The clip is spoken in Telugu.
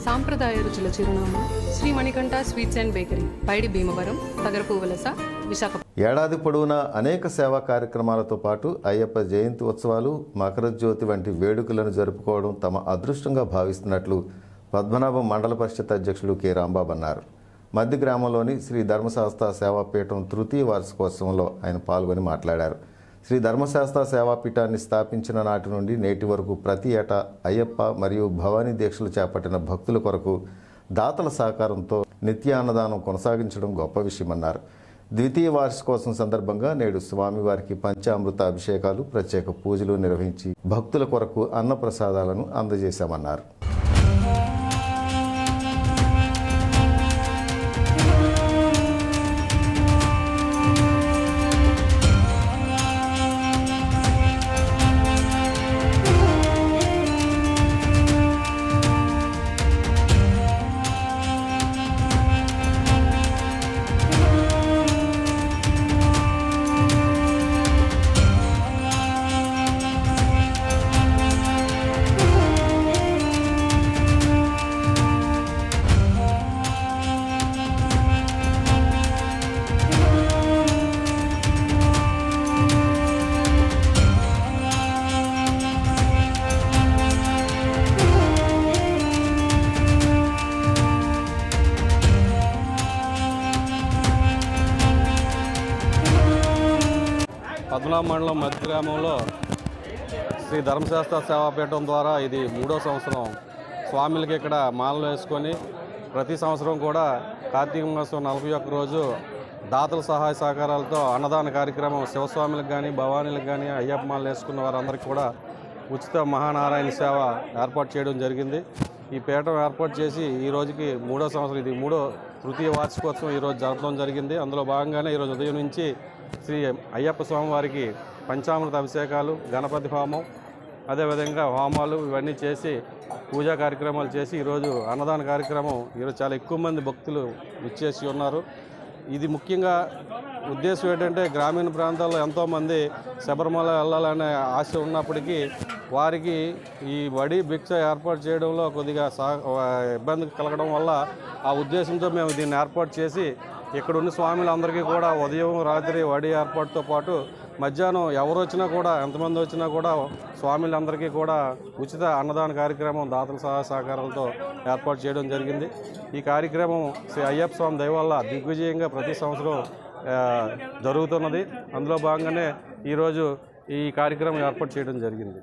సాంప్రదాయ రుచుల చిరునామా Shri Manikanta sweets and bakery, Paidi Bhimavaram, Tagarapu Valasa, Visakha. ఏడాది పొడవునా అనేక సేవా కార్యక్రమాలతో పాటు అయ్యప్ప జయంతి ఉత్సవాలు, మకర జ్యోతి వంటి వేడుకలను జరుపుకోవడం తమ అదృష్టంగా భావిస్తున్నట్లు పద్మనాభం మండల పరిషత్ అధ్యక్షులు కె రాంబాబు అన్నారు. మధ్య గ్రామంలోని శ్రీ ధర్మశాస్త్ర సేవాపీఠం తృతీయ వార్షికోత్సవంలో ఆయన పాల్గొని మాట్లాడారు. శ్రీ ధర్మశాస్త్ర సేవాపీఠాన్ని స్థాపించిన నాటి నుండి నేటి వరకు ప్రతి ఏటా అయ్యప్ప మరియు భవానీ దీక్షలు చేపట్టిన భక్తుల కొరకు దాతల సహకారంతో నిత్యాన్నదానం కొనసాగించడం గొప్ప విషయమన్నారు. ద్వితీయ వార్షికోత్సవం సందర్భంగా నేడు స్వామివారికి పంచామృత అభిషేకాలు, ప్రత్యేక పూజలు నిర్వహించి భక్తుల కొరకు అన్నప్రసాదాలను అందజేశామన్నారు. పద్మనాభం మండలం మధ్య గ్రామంలో శ్రీ ధర్మశాస్త్ర సేవాపీఠం ద్వారా ఇది 3వ సంవత్సరం స్వామిలకి ఇక్కడ మాలలు వేసుకొని ప్రతి సంవత్సరం కూడా కార్తీక మాసం 41 రోజు దాతల సహాయ సహకారాలతో అన్నదాన కార్యక్రమం శివస్వాములకు కానీ, భవానీలకు కానీ, అయ్యప్ప మాలలు వేసుకున్న వారందరికీ కూడా ఉచిత మహానారాయణ సేవ ఏర్పాటు చేయడం జరిగింది. ఈ పీఠం ఏర్పాటు చేసి ఈ రోజుకి 3వ సంవత్సరం, ఇది 3వ తృతీయ వార్షికోత్సవం ఈరోజు జరపడం జరిగింది. అందులో భాగంగానే ఈరోజు ఉదయం నుంచి శ్రీ అయ్యప్ప స్వామి వారికి పంచామృత అభిషేకాలు, గణపతి హోమం, అదేవిధంగా హోమాలు ఇవన్నీ చేసి పూజా కార్యక్రమాలు చేసి ఈరోజు అన్నదాన కార్యక్రమం ఈరోజు చాలా ఎక్కువ మంది భక్తులు విచ్చేసి ఉన్నారు. ఇది ముఖ్యంగా ఉద్దేశం ఏంటంటే గ్రామీణ ప్రాంతాల్లో ఎంతోమంది శబరిమల వెళ్ళాలనే ఆశ ఉన్నప్పటికీ వారికి ఈ వడి భిక్ష ఏర్పాటు చేయడంలో కొద్దిగా ఇబ్బంది కలగడం వల్ల ఆ ఉద్దేశంతో మేము దీన్ని ఏర్పాటు చేసి ఇక్కడ ఉన్న స్వాములందరికీ కూడా ఉదయం, రాత్రి వడి ఏర్పాటుతో పాటు మధ్యాహ్నం ఎవరు వచ్చినా కూడా, ఎంతమంది వచ్చినా కూడా స్వాములందరికీ కూడా ఉచిత అన్నదాన కార్యక్రమం దాతల సహాయ సహకారాలతో ఏర్పాటు చేయడం జరిగింది. ఈ కార్యక్రమం శ్రీ అయ్యప్ప స్వామి దయ వల్ల దిగ్విజయంగా ప్రతి సంవత్సరం జరుగుతున్నది. అందులో భాగంగానే ఈరోజు ఈ కార్యక్రమం ఏర్పాటు చేయడం జరిగింది.